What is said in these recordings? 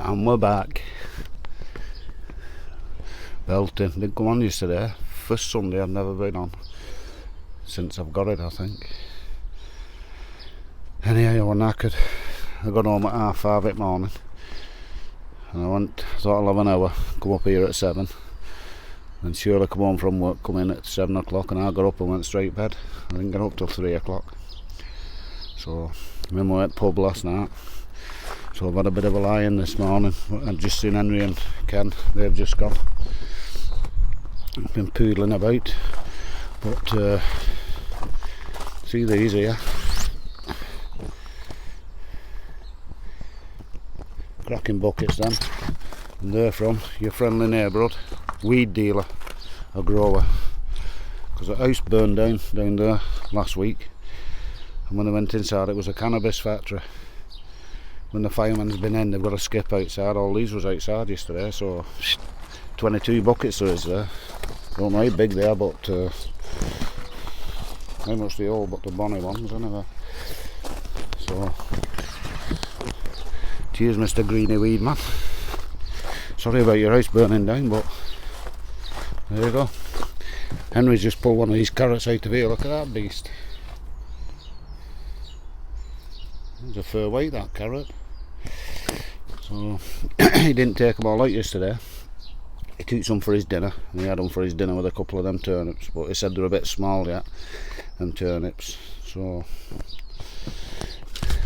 And we're back. Belting. Didn't come on yesterday. First Sunday I've never been on since I've got it, I think. Anyhow, I was knackered. I got home at 5:30 in the morning. And I thought I'll have an hour, come up here at 7. And Shirley come home from work, come in at 7 o'clock, and I got up and went straight to bed. I didn't get up till 3 o'clock. So, I remember we went to the pub last night. So I've had a bit of a lie-in this morning. I've just seen Henry and Ken, they've just gone. I've been poodling about. But, see these here. Cracking buckets then. And they're from your friendly neighbourhood weed dealer, a grower. Because the house burned down there last week. And when I went inside, it was a cannabis factory. When the fireman's been in, they've got a skip outside. All these was outside yesterday, so 22 buckets there is there. Don't know how big they are, but how much they all, but the bonny ones anyway. So, cheers, Mr. Greeny Weed Man. Sorry about your house burning down, but there you go. Henry's just pulled one of these carrots out of here. Look at that beast. It's a fair weight, that carrot. So he didn't take them all out yesterday. He took some for his dinner, and he had them for his dinner with a couple of them turnips, but he said they're a bit small yet, them turnips. So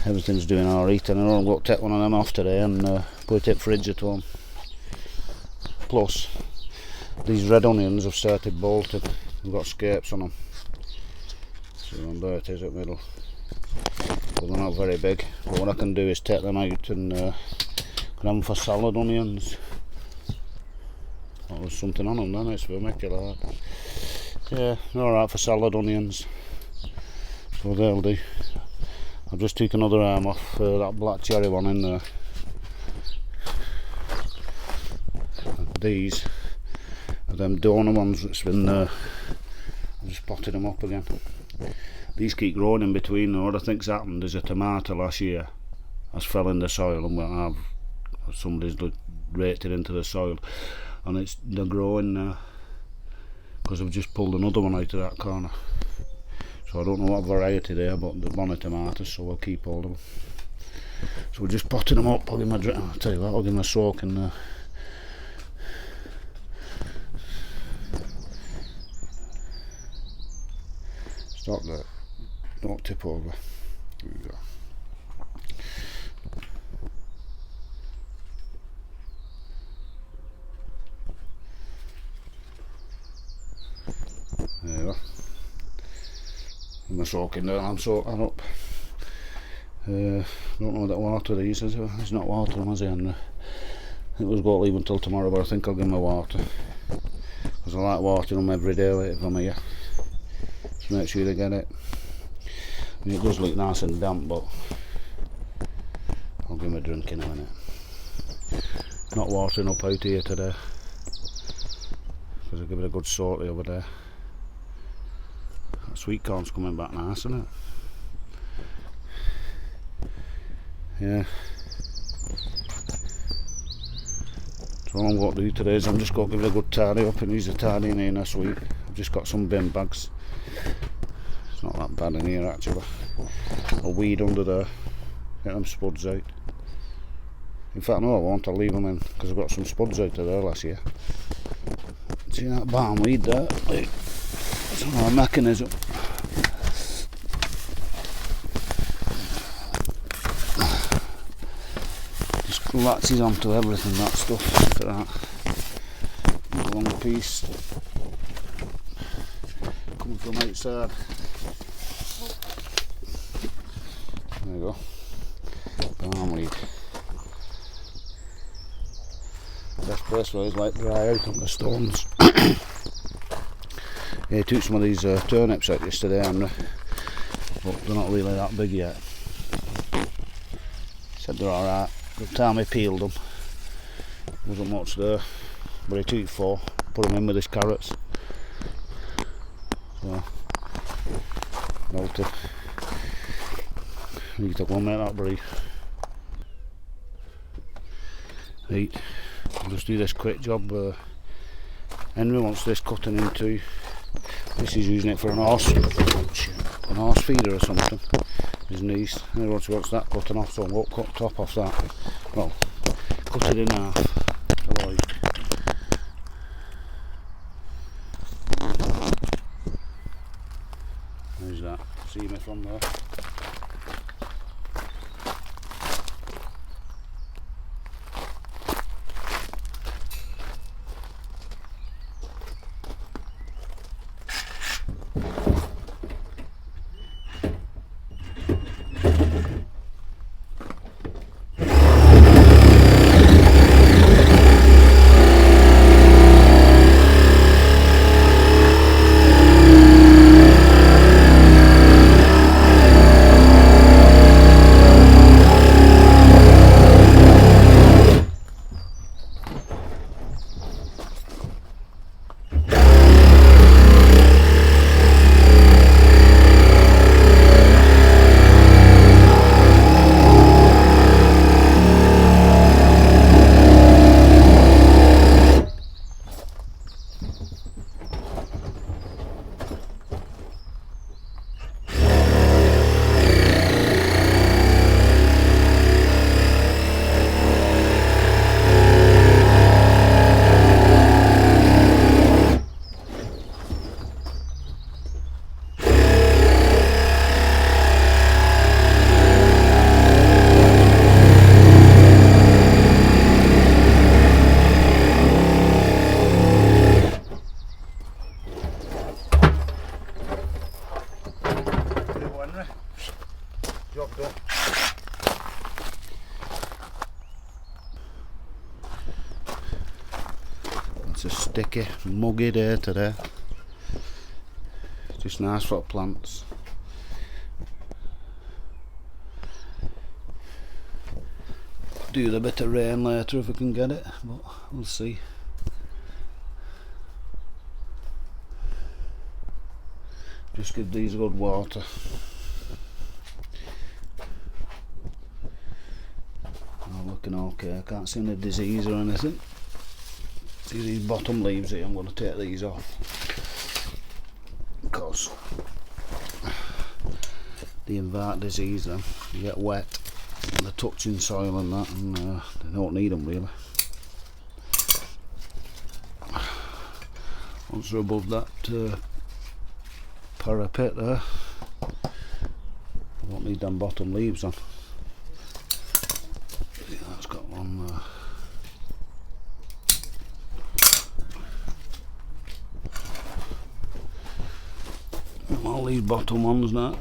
everything's doing alright, and I'm going to take one of them off today and put it in the fridge at home. Plus, these red onions have started bolting. They've got scapes on them. So there it is at the middle. But they're not very big. But what I can do is take them out and grab them for salad onions. Oh, there's something on them then, so we'll make it like that. Yeah, they're alright for salad onions. So they'll do. I've just took another arm off that black cherry one in there. These are them donor ones that's been I've just potted them up again. These keep growing in between. What I think's happened is a tomato last year has fell in the soil, and somebody's raked it into the soil, and they're growing now because I've just pulled another one out of that corner. So I don't know what variety they are, but they're bonny tomatoes, so we'll keep hold of them. So we're just potting them up. I'll tell you what, I'll give them a soak in there. Stop there, don't tip over. There we go. There you go. I'm soaking there, I'm soaking up. Don't know what water these is. It's not water them, is it, Henry? It was going to leave until tomorrow, but I think I'll give them a water. Because I like watering them every day if I'm here. Make sure they get it. I mean, it does look nice and damp, but I'll give them a drink in a minute. Not watering up out here today because I give it a good sort the other day. That sweet corn's coming back nice, isn't it? Yeah. So all I'm going to do today is I'm just going to give it a good tidy up, and use a tidy in here next week. I've just got some bin bags. It's not that bad in here actually. I'll weed under there, get them spuds out. In fact, no, I won't, I'll leave them in because I've got some spuds out of there last year. See that barn weed there? It's on our mechanism. Just latches onto everything, that stuff. Look at that. Long piece. Coming from outside. There you go. Barn weed. Best place where it's like dry out on the stones. Yeah, I took some of these turnips out yesterday, Henry, but they're not really that big yet. Said they're alright. The time he peeled them, wasn't much there, but he took 4, put them in with his carrots. So, melted. Need to go and make that brief. Right, I'll just do this quick job. Henry wants this cutting into. This is using it for an horse feeder or something. His niece. He wants that cutting off, so I won't cut top off that. Well, cut it in half. Avoid. There's that. See me from there. Job done. It's a sticky, muggy day today. Just nice for plants. Do the bit of rain later if we can get it, but we'll see. Just give these good water. Oh, looking okay. I can't see any disease or anything. See these bottom leaves here, I'm going to take these off because they invite disease then. You get wet and they're touching soil and that, and they don't need them really. Once they're above that parapet there, I don't need them bottom leaves on. See, that's got one there. All these bottom ones now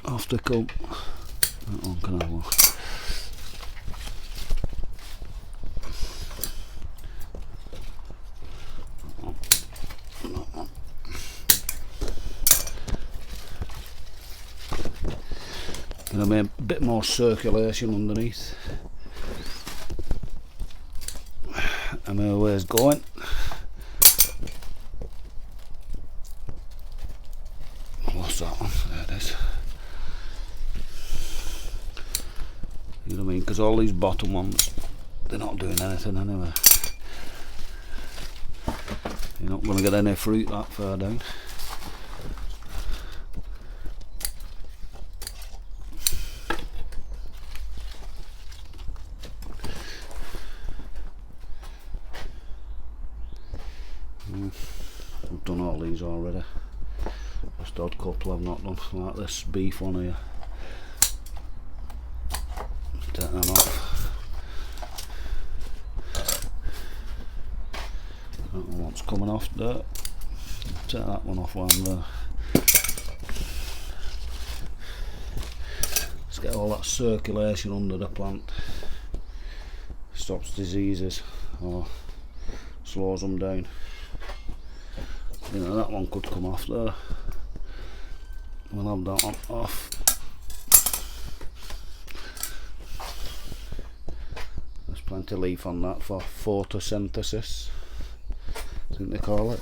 have to come. That one can have one. Gonna make a bit more circulation underneath. And my way's going. Lost that one. There it is. You know what I mean? Because all these bottom ones, they're not doing anything anyway. You're not going to get any fruit that far down. I've done all these already. Just odd couple I've not done, like this beef one here. Take them off. I don't know what's coming off there. Take that one off while I'm there. Let's get all that circulation under the plant. Stops diseases or slows them down. You know, that one could come off there. We'll have that one off. There's plenty of leaf on that for photosynthesis, I think they call it.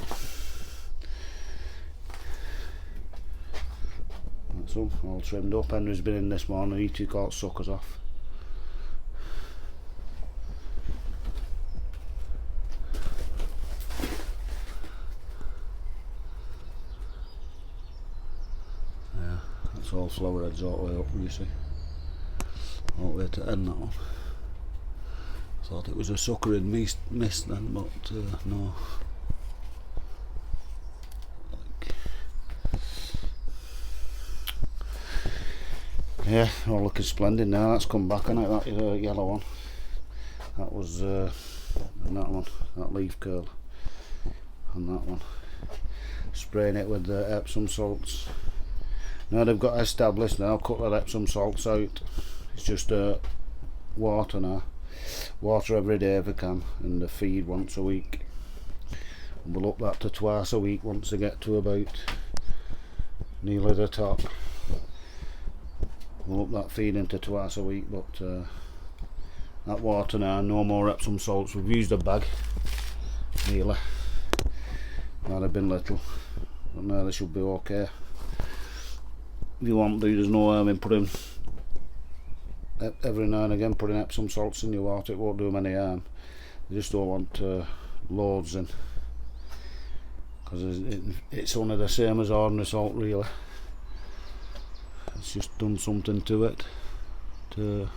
That's them, all trimmed up. Henry's been in this morning, he took all suckers off. all flower heads all the way up, you see. All the way to end that one. Thought it was a suckering mist then, but no. Yeah, all looking splendid now. That's come back on it, that yellow one. That was and that one, that leaf curl, and that one. Spraying it with the Epsom salts. Now they've got established now, cut that Epsom salts out. It's just water now. Water every day if I can, and the feed once a week. And we'll up that to twice a week once I get to about nearly the top. We'll up that feed into twice a week, but that water now, no more Epsom salts. We've used a bag, nearly. Might have been little, but now they should be okay. If you want to, there's no harm in putting, every now and again, putting Epsom salts in your water. It won't do them any harm. You just don't want loads in, because it's only the same as ordinary salt, really. It's just done something to it. I'm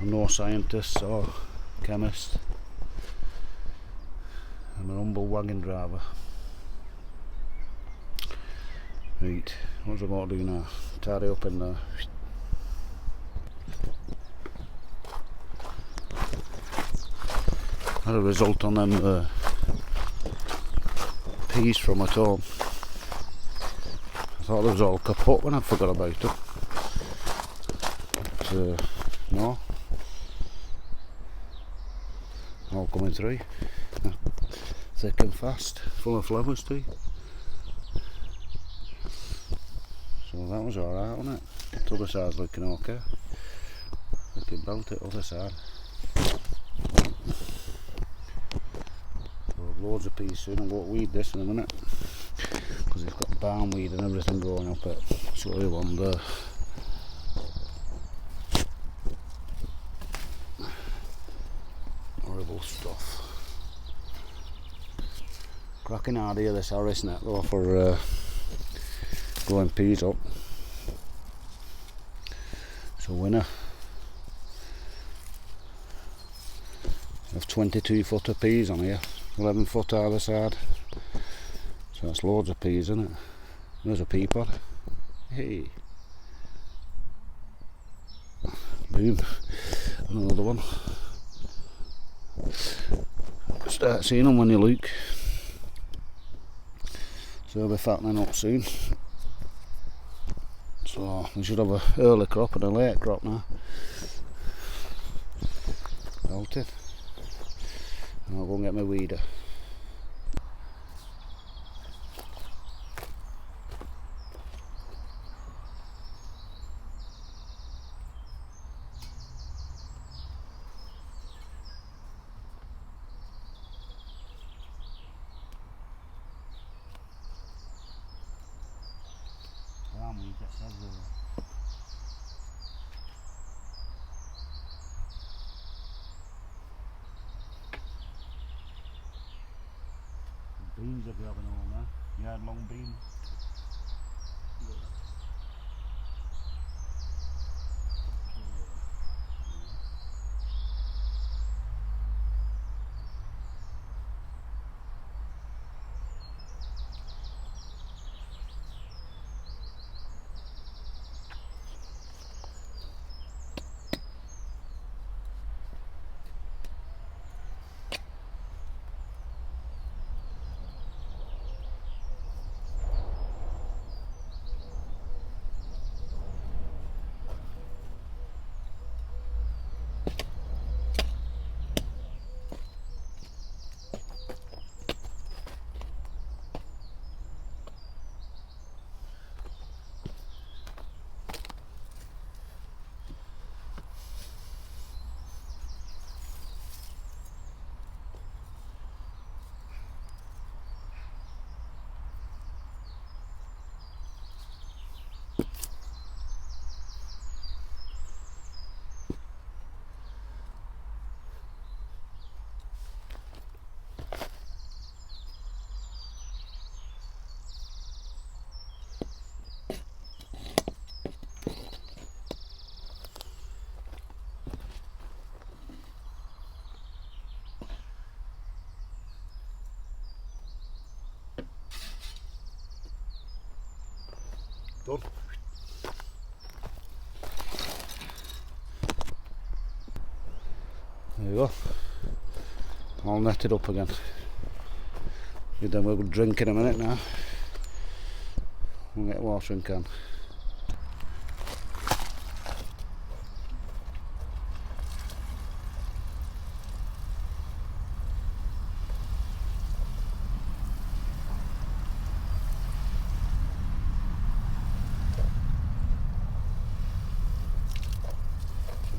no scientist or chemist. I'm an humble wagon driver. Right, what's I got to do now? Tidy up in there. Had a result on them peas from at home. I thought they was all kaput when I forgot about them. But no. All coming through. Thick and fast, full of flowers too. So that was alright, wasn't it? The other side's looking okay. Looking belt it, other side. So loads of peas soon. I'm going to weed this in a minute, because it's got barn weed and everything growing up it. So you want there. Horrible stuff. Cracking idea this Harris net though for growing peas up. It's a winner. I have 22 foot of peas on here, 11 foot either side. So that's loads of peas, isn't it? There's a pea pod. Hey. Boom. Another one. Start seeing them when you look. So they'll be fattening up soon. So we should have an early crop and a late crop now. Melted. I'll go and get my weeder. Beans if you have an all now. Yard long beans. Done. There you go. All netted up again. Give them a good drink in a minute now. We'll get a watering can.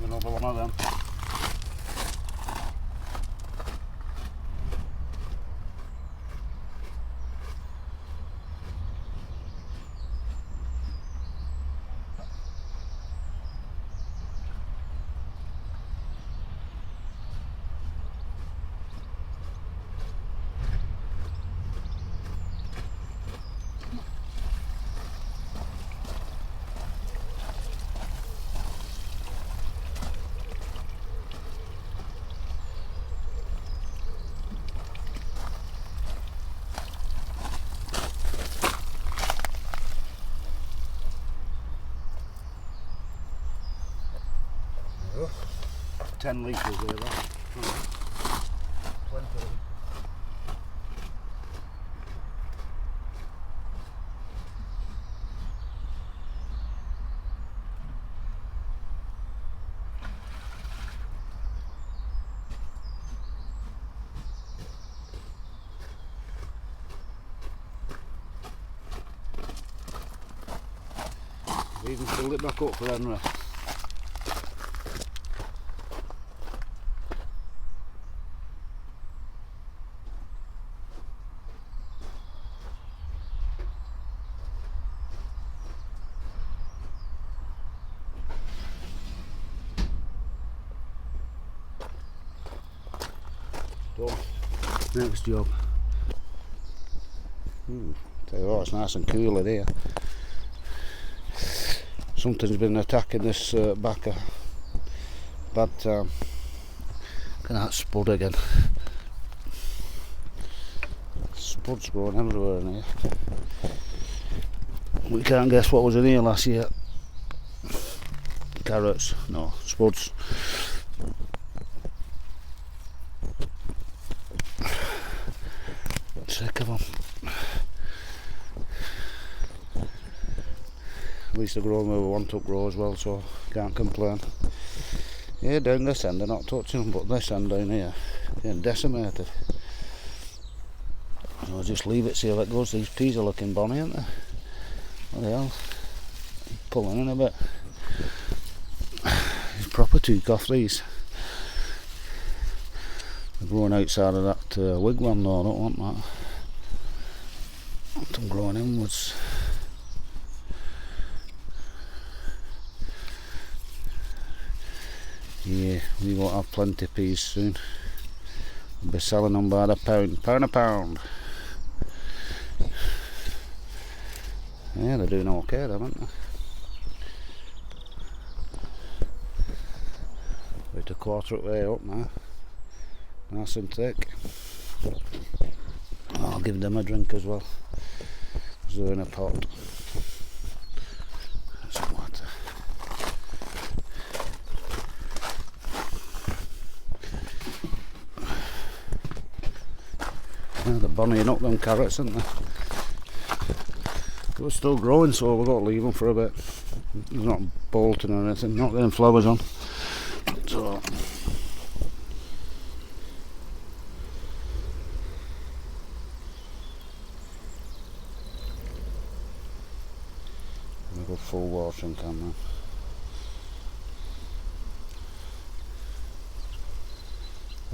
Another one of them. Oh, 10 litres there, that. 20. I've even filled it back up for Henry. Done. Next job. Tell you what, it's nice and cool in here. Something's been attacking this backer. Bad time. Look at that spud again. Spud's growing everywhere in here. We can't guess what was in here last year. Carrots, no, spuds. Sick of them. At least they're growing where we want to grow as well, so can't complain. Yeah, down this end they're not touching them, but this end down here, getting decimated. I'll just leave it, see how it goes. These peas are looking bonny, aren't they? What the hell? Pulling in a bit. It's proper took off these. They're growing outside of that wigwam though, I don't want that. I want them growing inwards. Yeah, we won't have plenty of peas soon. We'll be selling them by the pound a pound. Yeah, they're doing okay, aren't they? About a quarter of the way up now. Nice and thick. I'll give them a drink as well, because they're in a pot. Some water. Yeah, they're bonnying up them carrots, aren't they? They're still growing, so we've got to leave them for a bit. They're not bolting or anything, not getting flowers on. So we've got full watering can now.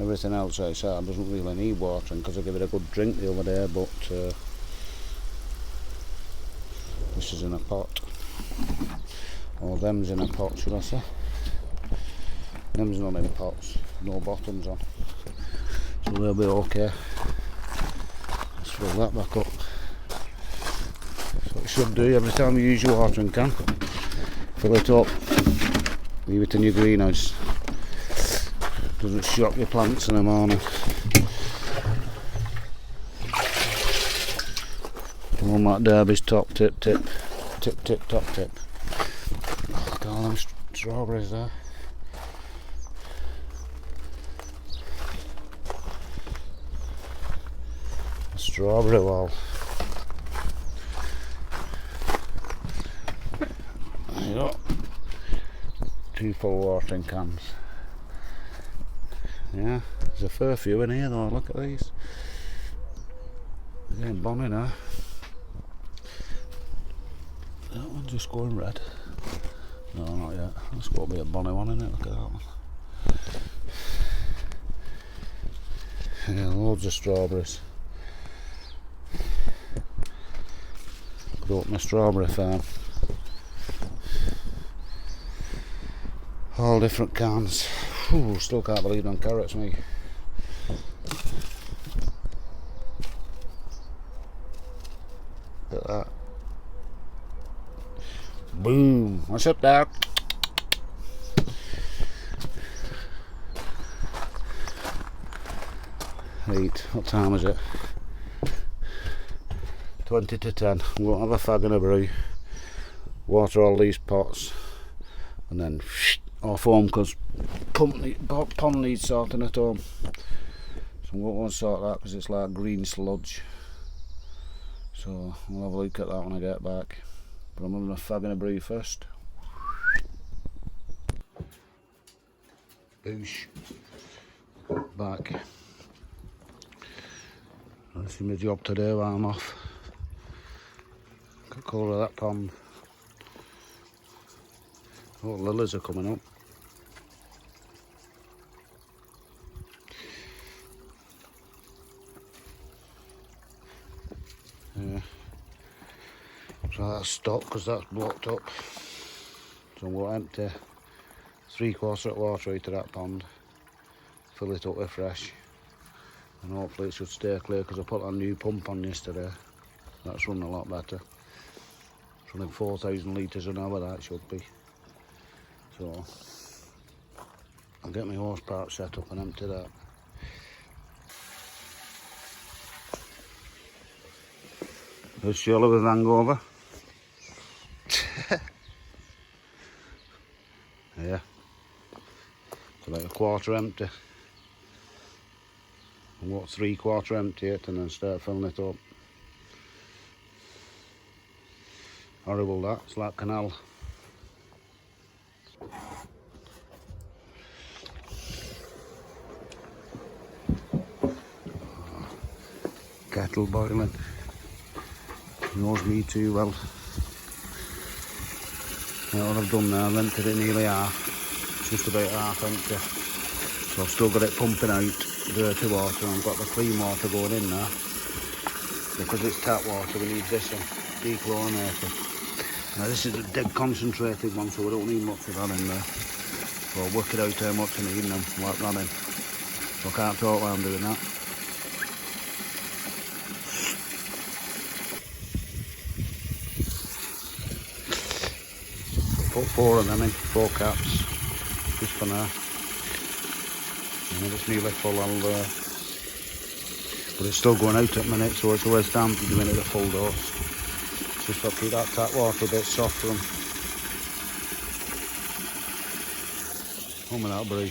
Everything else outside doesn't really need watering because I gave it a good drink the other day, but this is in a pot. Or them's in a pot, should I say. Them's not in pots, no bottoms on. So they'll be okay. Let's fill that back up. That's what you should do every time you use your watering can. Fill it up, leave it in your greenhouse. Doesn't shock your plants in the morning. One like Derby's top tip. tip, tip, top tip. Look at all them strawberries there. A strawberry wall. There you go. 2 full watering cans. Yeah, there's a fair few in here though, look at these. They're getting bonny now. That one's just going red. No, not yet. That's got to be a bonny one, isn't it? Look at that one. Yeah, loads of strawberries. Could open a strawberry farm. All different cans. Ooh, still can't believe them carrots, me. Look at that. Boom! What's up there? Right, what time is it? 20 to 10. We'll have a fag and a brew. Water all these pots. And then off home because pond needs sorting at home. So we won't sort that because it's like green sludge. So we'll have a look at that when I get back. But I'm having a fag and a brew first. Boosh. Back. That's my job today while I'm off. Look at the colour of that pond. Oh, lilies are coming up. Yeah. So that's stopped because that's blocked up. So I'm going to empty 3/4 of water into that pond, fill it up with fresh, and hopefully it should stay clear because I put a new pump on yesterday. That's running a lot better. It's running 4,000 litres an hour, that should be. So I'll get my hose part set up and empty that. There's Shirley with hangover. Yeah. It's about 1/4 empty. And what 3/4 empty it and then start filling it up. Horrible that, it's like canal. Kettle boiling. Knows me too well. Yeah, what I've done now, I've emptied it nearly half. It's just about half empty. So I've still got it pumping out dirty water and I've got the clean water going in now. Because it's tap water, we need this one, dechlorinated. Now this is a dead concentrated one, so we don't need much of that in there. So I'll work it out how much I need and then whack that in. So I can't talk while I'm doing that. Put 4 of them in, 4 caps, just for now. And it's nearly full, but it's still going out at the minute, so it's always time to giving it a full dose. Just to keep that tap water a bit soft for them. Home with that brew.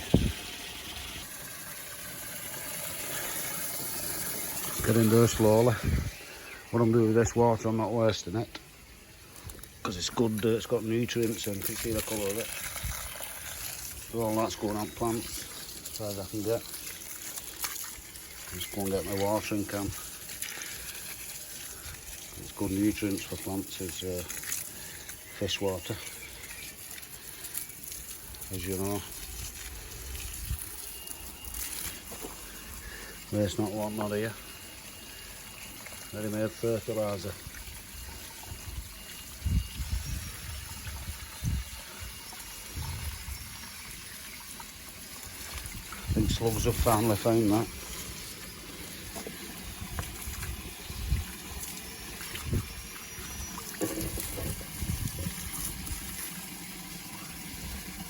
Getting there slowly. What I'm doing with this water, I'm not wasting it. Because it's good, it's got nutrients and you can see the colour of it. So all that's going on plants, as far as I can get. Just go and get my watering can. It's good nutrients for plants, is fish water, as you know. Waste not, want not here. Ready-made fertiliser. I think slugs have finally found that.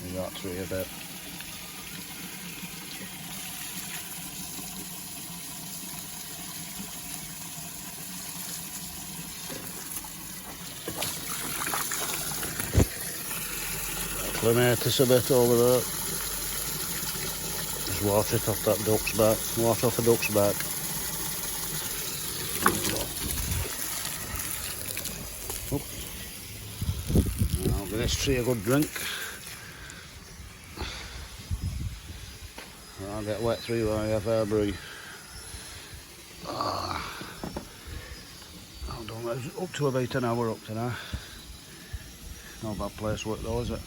We got through a bit. clematis a bit over there. Just water it off that duck's back. Water off a duck's back. Oops. I'll give this tree a good drink. I'll get wet through while I have air breathe. I've done up to about an hour up to now. Not a bad place to work though, is it?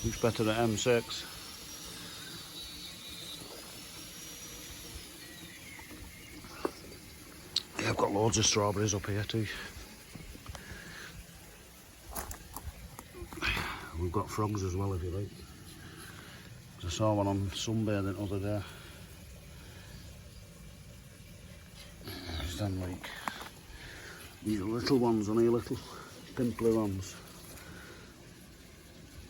Looks better than M6. Yeah, I've got loads of strawberries up here too. We've got frogs as well if you like. I saw one on sunbathing the other day. There's them like these little ones, only little pimply ones.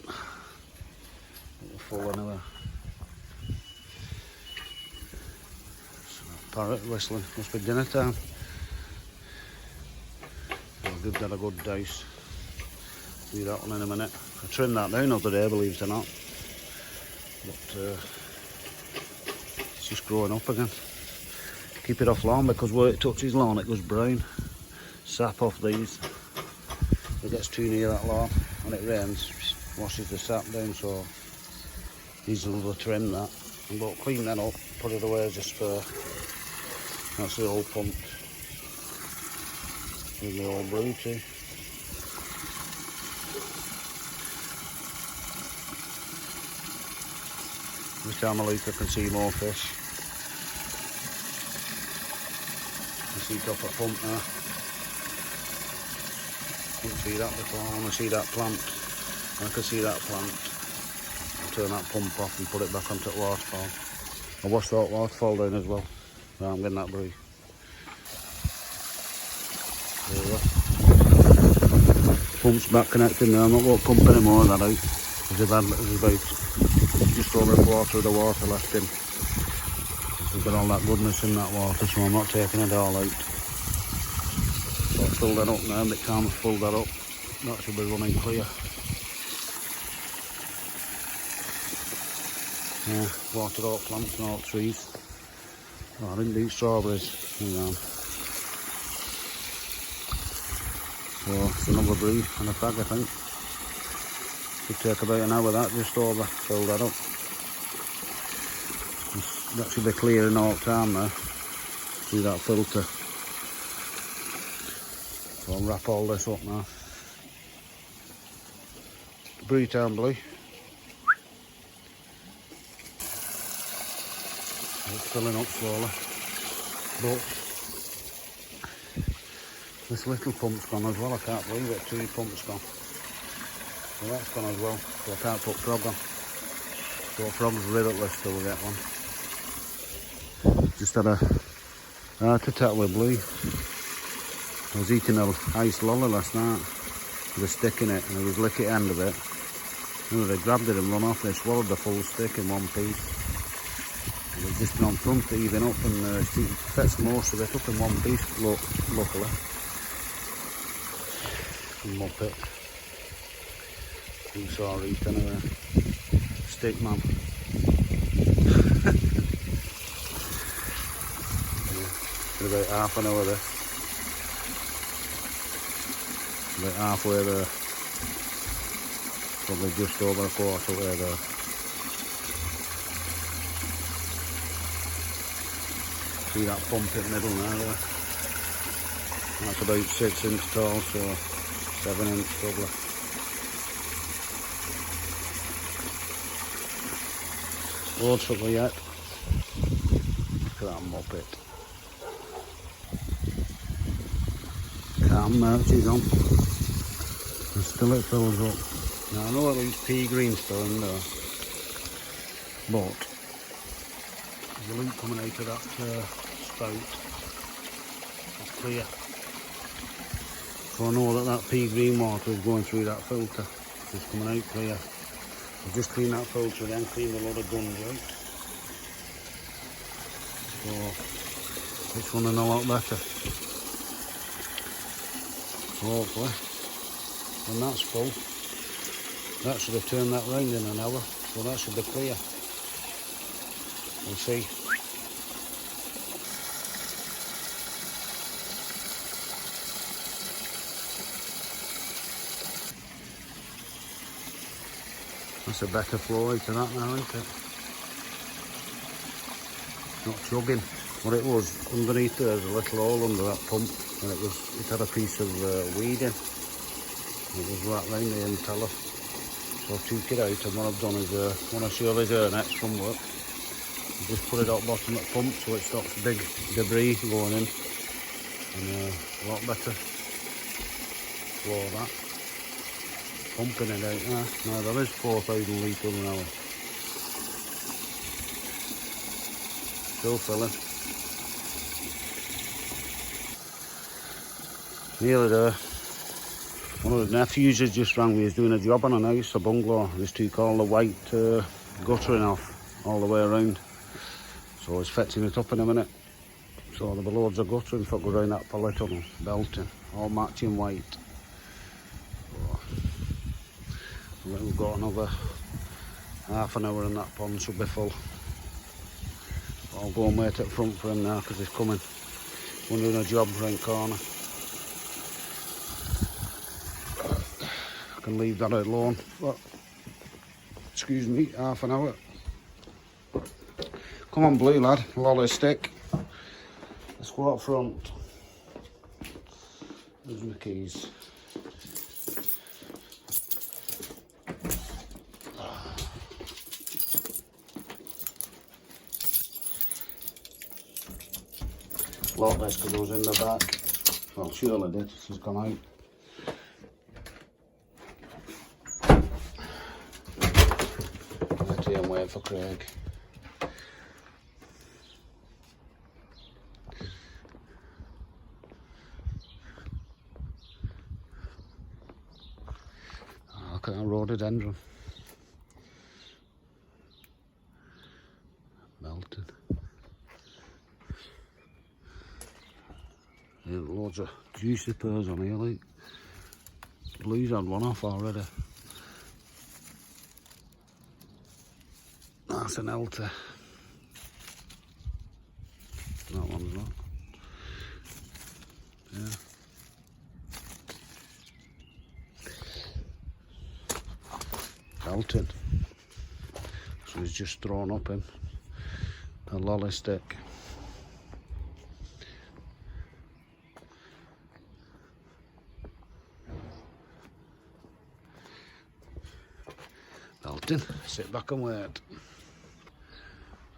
They're full anyway. Parrot whistling, must be dinner time. I'll give that a good dice. Do that one in a minute. I trimmed that down the other day, believe it or not. But it's just growing up again. Keep it off lawn because where it touches lawn it goes brown. Sap off these. If it gets too near that lawn when it rains, washes the sap down, so these will trim that. But clean that up, put it away as a spare. That's the old pump. With the old brew too. Every time I look I can see more fish. I see top of pump now. Couldn't see that before. I want to see that plant. When I can see that plant, I'll turn that pump off and put it back onto the waterfall. I washed that waterfall down as well. So I'm getting that brew. There we go. Pump's back connected now. I'm not going to pump any more of that out. There's about just over a quarter of the water left in. We've got all that goodness in that water, so I'm not taking it all out. So I'll fill that up now, bit time to fill that up. That should be running clear. Yeah, water all plants and all trees. Oh, I didn't do strawberries. Hang on. So it's another brew and a bag, I think. Should take about an hour that, just over, fill that up. That should be clearing all the time now, through that filter. So I'll wrap all this up now. Brew time blue. It's filling up slowly. But this little pump's gone as well, I can't believe it, 2 pumps gone. So that's gone as well, so I can't put frog on. So frog's ridiculous till we get one. Just had a heart attack with blue. I was eating an iced lolly last night with a stick in it and it was lick at the end of it. And they grabbed it and run off and they swallowed the full stick in one piece. It was just on front even up and she fetched most of it up in one piece, luckily. Muppet. You saw it anyway. Stick man. Yeah. About half an hour there. About halfway there. Probably just over a quarter way there. See that pump in the middle now there. That's about 6 inches tall, so 7 inch probably. Loads for me yet. Look at that muppet. Calm merches on. And still it fills up. Now I know there's pea green still in there. But there's a leak coming out of that spout. It's clear. So I know that pea green water is going through that filter. It's coming out clear. I'll just clean that filter again, clean a lot of guns out. So it's running a lot better. So hopefully, when that's full, That should have turned that round in an hour, so that should be clear. We'll see. That's a better flow out of that now, isn't it? Not chugging. What it was, underneath there's a little hole under that pump, and it had a piece of weed in. It was right round the impeller. So I've took it out, and what I've done is, when I seal his air nets from work, I just put it out bottom of the pump so it stops big debris going in. And a lot better flow of that. Pumping it out there. Now there is 4,000 litres an hour. Still filling. Nearly there. One of the nephews has just rang me. He's doing a job on a house, a bungalow. He's took all the white guttering off all the way around. So he's fetching it up in a minute. So there'll be loads of guttering for go around that polytunnel, belting, all matching white. So we've got another half an hour and that pond should be full. I'll go and wait at the front for him now because he's coming. We're doing a job round the corner. I can leave that alone for, excuse me, half an hour. Come on, blue lad, lolly stick. Let's go up front. There's my keys. Lock this because it was in the back. Well, surely did. She's gone out. Let him wait for Craig. Oh, look at that rhododendron. Melted. Yeah, loads of juicy pears on here, like. Blue's had one off already. That's an Elter. That one's not. Yeah. Elton. So he's just thrown up in a lolly stick. Elton, sit back and wait.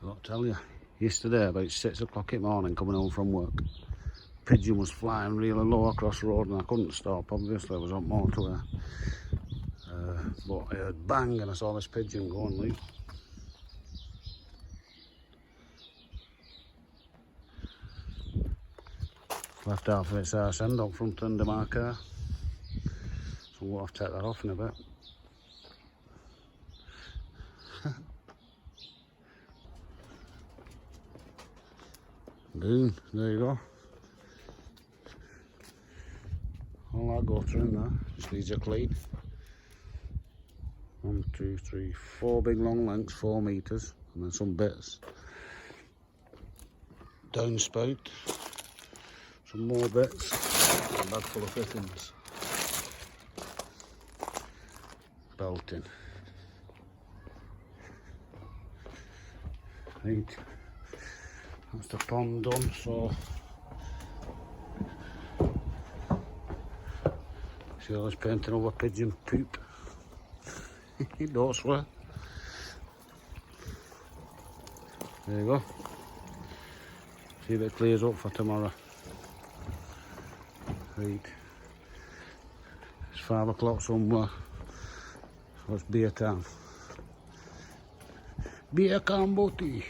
I'll tell you, yesterday about 6 o'clock in the morning coming home from work, pigeon was flying really low across the road and I couldn't stop, obviously I was on motorway. But I heard bang and I saw this pigeon going loose. Left half of its arse end up front end of my car. So we'll have to take that off in a bit. Boom, there you go. All that gutter in there, just needs a clean. 1, 2, 3, 4 big long lengths, 4 metres, and then some bits. Downspout, some more bits, a bag full of fittings. Belting. Right. That's the pond done, so Shirley's painting over pigeon poop. Don't swear. There you go. See if it clears up for tomorrow. Right. It's 5 o'clock somewhere, so it's beer time. Beer can booty.